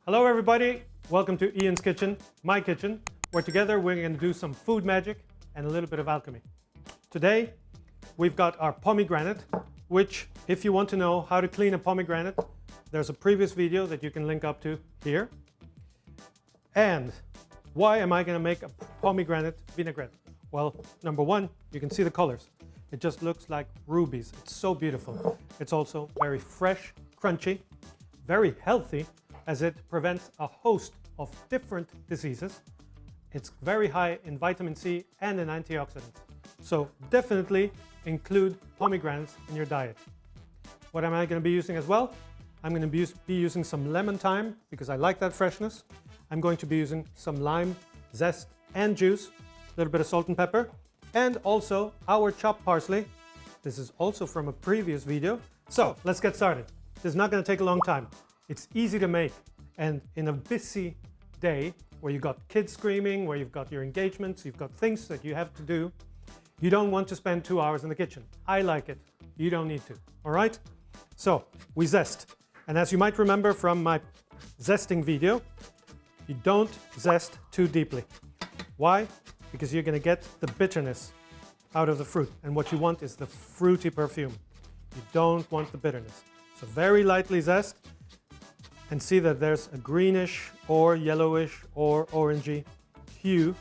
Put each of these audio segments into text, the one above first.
Hello everybody, welcome to Ian's Kitchen, my kitchen, where together we're going to do some food magic and a little bit of alchemy. Today we've got our pomegranate, which if you want to know how to clean a pomegranate, there's a previous video that you can link up to here. And why am I going to make a pomegranate vinaigrette? Well, number one, you can see the colors. It just looks like rubies. It's so beautiful. It's also very fresh, crunchy, very healthy, as it prevents a host of different diseases. It's very high in vitamin C and in antioxidants. So definitely include pomegranates in your diet. What am I going to be using as well? I'm going to be using some lemon thyme because I like that freshness. I'm going to be using some lime, zest and juice, a little bit of salt and pepper, and also our chopped parsley. This is also from a previous video. So let's get started. This is not going to take a long time. It's easy to make, and in a busy day where you've got kids screaming, where you've got your engagements, you've got things that you have to do, you don't want to spend 2 hours in the kitchen. I like it. You don't need to. All right? So we zest. And as you might remember from my zesting video, you don't zest too deeply. Why? Because you're going to get the bitterness out of the fruit. And what you want is the fruity perfume. You don't want the bitterness. So very lightly zest. And see that there's a greenish or yellowish or orangey hue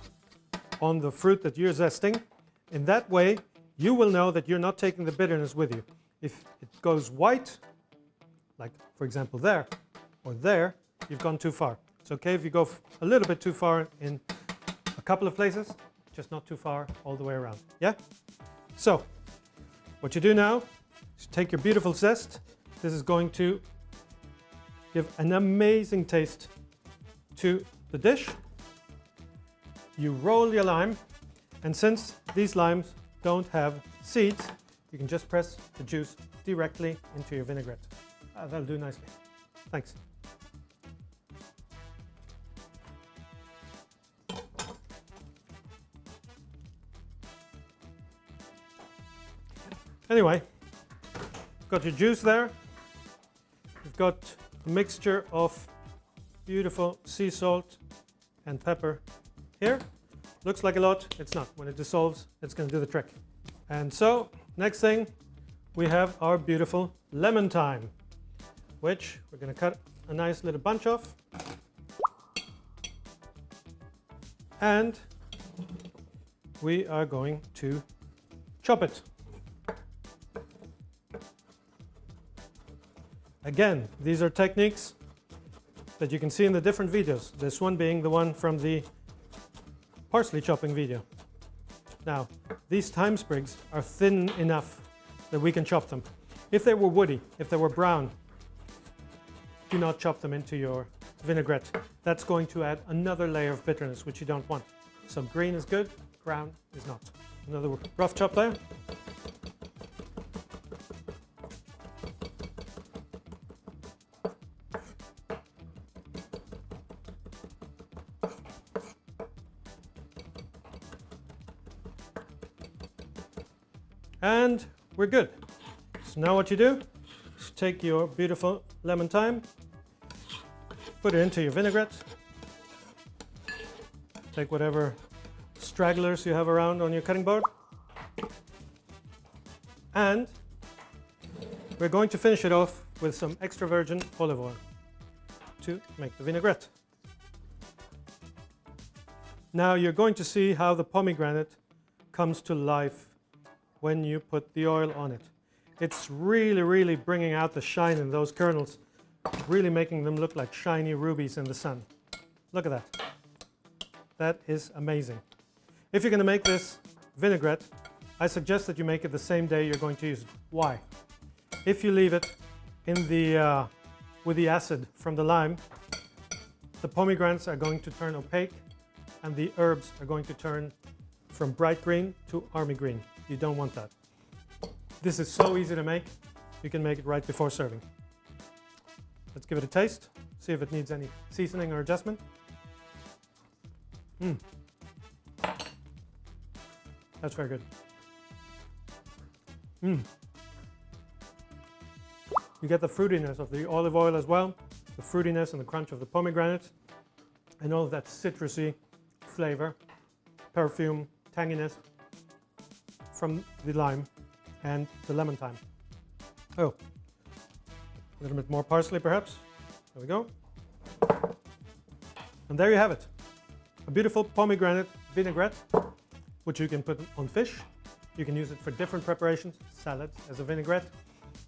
on the fruit that you're zesting. In that way, you will know that you're not taking the bitterness with you. If it goes white, like for example there or there, you've gone too far. It's okay if you go a little bit too far in a couple of places, just not too far all the way around. Yeah? So, what you do now is take your beautiful zest. This is going to give an amazing taste to the dish. You roll your lime, and since these limes don't have seeds, you can just press the juice directly into your vinaigrette. That'll do nicely. Thanks. Anyway, got your juice there. You've got a mixture of beautiful sea salt and pepper here. Looks like a lot, it's not. When it dissolves, it's going to do the trick. And so, next thing, we have our beautiful lemon thyme, which we're going to cut a nice little bunch of. And we are going to chop it. Again, these are techniques that you can see in the different videos. This one being the one from the parsley chopping video. Now, these thyme sprigs are thin enough that we can chop them. If they were woody, if they were brown, do not chop them into your vinaigrette. That's going to add another layer of bitterness, which you don't want. So green is good, brown is not. Another rough chop there. And we're good. So now what you do is take your beautiful lemon thyme, put it into your vinaigrette, take whatever stragglers you have around on your cutting board, and we're going to finish it off with some extra virgin olive oil to make the vinaigrette. Now you're going to see how the pomegranate comes to life when you put the oil on it. It's really bringing out the shine in those kernels, really making them look like shiny rubies in the sun. Look at that. That is amazing. If you're going to make this vinaigrette, I suggest that you make it the same day you're going to use it. Why? If you leave it in the with the acid from the lime, the pomegranates are going to turn opaque and the herbs are going to turn from bright green to army green. You don't want that. This is so easy to make. You can make it right before serving. Let's give it a taste. See if it needs any seasoning or adjustment. That's very good. You get the fruitiness of the olive oil as well, the fruitiness and the crunch of the pomegranate, and all of that citrusy flavor, perfume, tanginess from the lime and the lemon thyme. Oh, a little bit more parsley perhaps. There we go. And there you have it. A beautiful pomegranate vinaigrette, which you can put on fish. You can use it for different preparations, salads as a vinaigrette.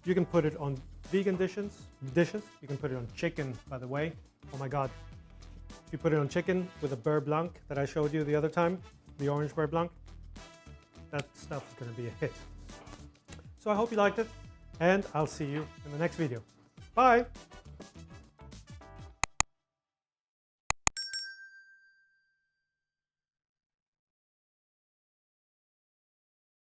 You can put it on vegan dishes. You can put it on chicken, by the way. Oh my God. If you put it on chicken with a beurre blanc that I showed you the other time, the orange beurre blanc, that stuff is going to be a hit. So I hope you liked it, and I'll see you in the next video. Bye!